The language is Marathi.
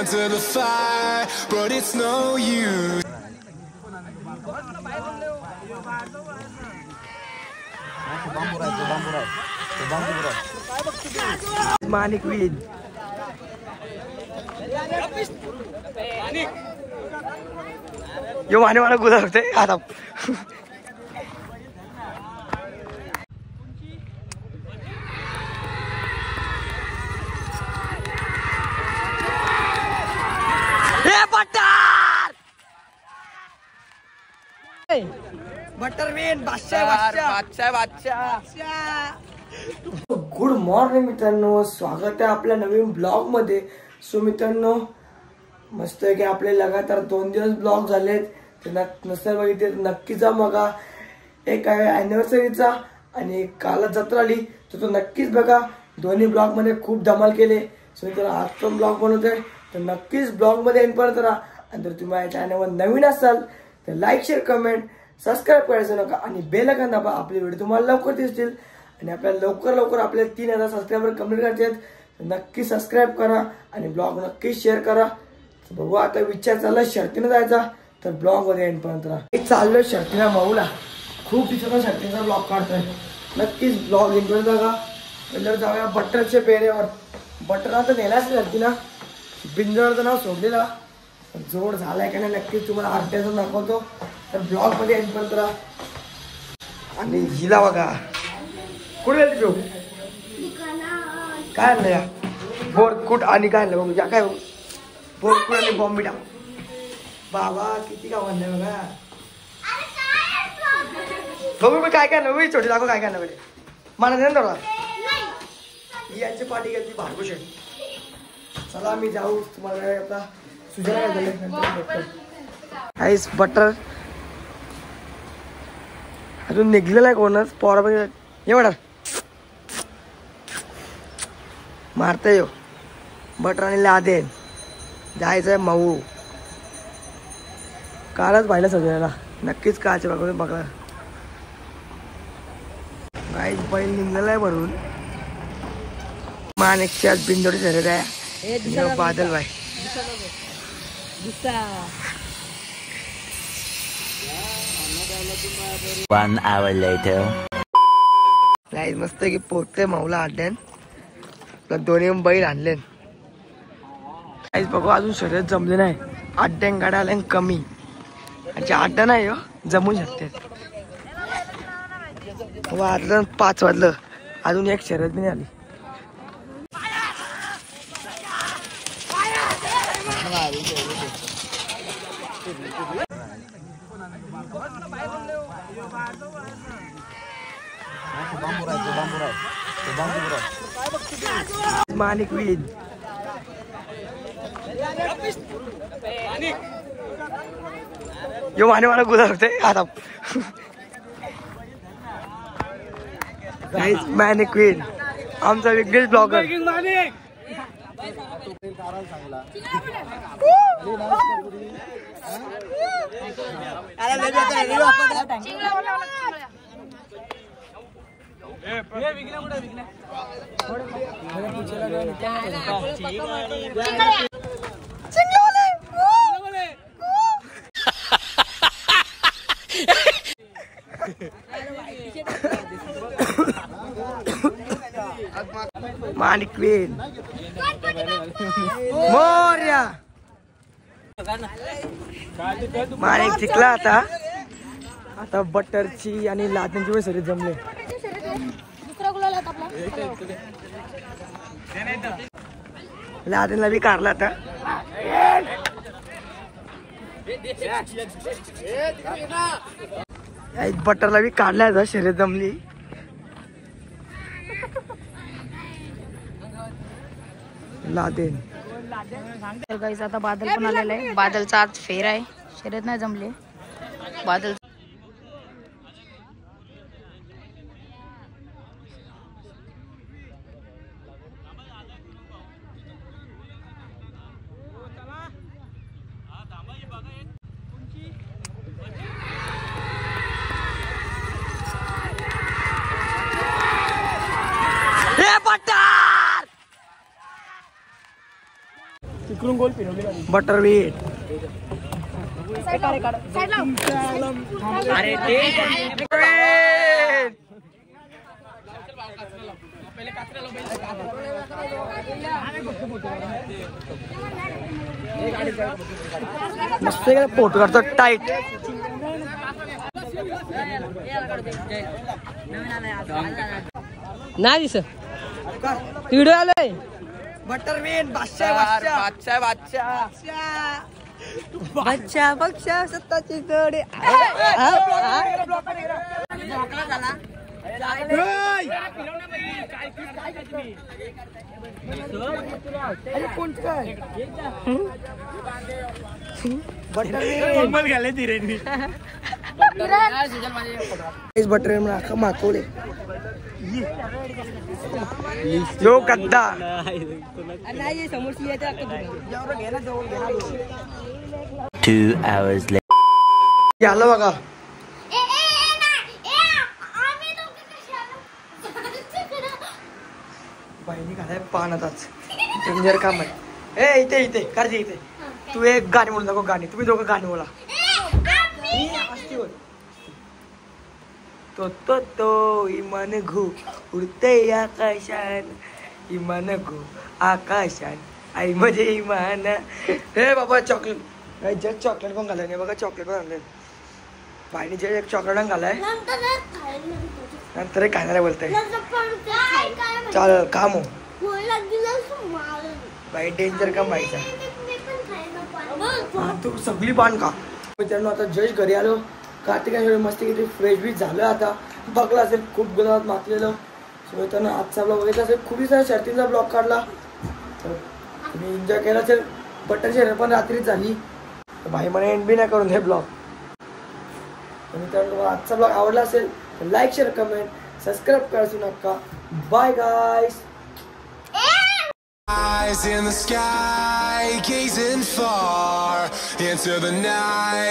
to the fire, but it's no use. Manik win. Yo Mane वाला गुजरते आता. बटर विन गुड मॉर्निंग मित्रांनो, स्वागत आहे आपल्या नवीन ब्लॉग मध्ये. सो मित्रांनो, मस्त आहे की आपले लगातार 2 दिवस ब्लॉग झालेत. ते नसतं बघितले नक्की जा बघा. एक आहे अॅनिव्हर्सरीचा आणि काल जत्रा आली तर तो नक्कीच बघा. दोन्ही ब्लॉग मध्ये खूप धमाल केले. सो मित्रांनो, आज पण ब्लॉग बनवतोय तर नक्कीच ब्लॉग मध्ये एंड राहा. आणि जर तुम्ही माझ्या चॅनलवर नवीन असाल तर लाईक शेअर कमेंट सबस्क्राईब करायचं नका आणि बेल आयकॉन दाबा. आपले व्हिडिओ तुम्हाला लवकर दिसतील आणि आपल्याला लवकर आपले 3000 सबस्क्रायबर कंप्लीट करायचे आहेत. नक्की सबस्क्राईब करा आणि ब्लॉग नक्की शेअर करा. बघू आता विचार चालला शर्तीनं जायचा तर ब्लॉग मध्ये एंड पर्यंत राहा. चाललो शर्तीला माऊला, खूप दिवसाचा शर्तीचा ब्लॉग काढतोय. नक्कीच ब्लॉग एंड पर्यंत बघा. पहिलं जाऊया बटरच्या पेरेवर. बटर आता नेलाच शर्तीला, बिंजरचं नाव सोडलेला, जोड झालाय का नाही नक्कीच तुम्हाला अर्ध्याचं दाखवतो. तर ब्लॉग मध्ये एंड पर्यंत राहा. आणि हिला बघा कुठे गेली तू? काय आणलं या बोरकुट आणि काय आणलं बघू काय बोरकुट आणि बॉम्बिटा. बाबा किती का आणलंय बघा. बघू मी काय आणलं बघू, छोटी दाखव काय आणलं म्हणजे मला नाही ना याची पार्टी घेतली भागू शेट. चला मी जाऊ तुम्हाला आता आईस बटर अजून निघलेला आहे कोणच पोरा एवढा मारता येऊ. बटर आणि लादेन जायचंय मऊ. कालच पाहिलं सगळ्याला नक्कीच काच बघून बघा. गाईस बैल निघलेला आहे भरून. माणिकच्या बिंदोडी शरीर आहे. बादल भाई One hour later. गाईस मस्त की पोहते माऊला अड्ड्यान. दोन्ही बैल आणले. गाईस बघू अजून शर्यत जमले नाही. अड्ड्यान गाड्या आल्या कमी. अच्छा अड्डा नाही हो जमू शकते. वाजलं 5 वाजलं अजून एक शर्यत बी नाही आली. मानिक विन. यो माने वाला गुजरते आता. मानिक विन आमचा वेगळीच ब्लॉगर. मानिक विन मोर्या. मानिक जिंकला आता. आता बटरची आणि लादनची पण सरी जमले. लादेनला बी काढला आता. बटरला बी काढलाय शर्यत जमली. लादेन गाईस आता बादल पण आलेला आहे. बादलचा आज फेर आहे. शर्यत नाही जमले. बादल तिकडून गोल फिरवली बटर वीट. अरे मस्त फोटो काढतो टाईट. नाही दिस व्हिडिओ आलाय. बटर वीट बादशाह बादशाह सत्ताची जोडे. बटर माकवले यो गद्दा. समोर 2 hours later. आलं बघा. बहिणी घालाय पानातच डेंजर काम आहे. ए इथे इथे करते इथे. तू एक गाणी बोलू नको. गाणी तुम्ही दोघं गाणी बोला. तो इमान घो उडते आकाशात. इमान घो आकाशात आई म्हणजे इमान. हे बाबा चॉकलेट जग चॉकलेट पण घालाय नाही बघा. चॉकलेट पण आणले बाईने जे एक चॉकलेट घालाय नंतर खाणार बोलताय. चाल काम हो बाई. डेंजर काम बाईचा. तू सगळी पान का. मित्रांनो आता जयेश घरी आलो. कार्तिक मस्ती किती फ्रेश बी झालं. आता बघला असेल खूप गुलाबात मातलेलं. मित्रांनो आजचा ब्लॉग बघितला असेल. खूप साऱ्या शर्तींचा ब्लॉग काढला. तुम्ही एन्जॉय केला असेल. बटर शर्ट पण रात्रीच झाली. भाई म्हणे एंड बी नाही करून हे ब्लॉग. मित्रांनो आजचा ब्लॉग आवडला असेल तर लाईक शेअर कमेंट सबस्क्राईब करायचं नका. Bye guys. Eyes in the sky, gazing far into the night.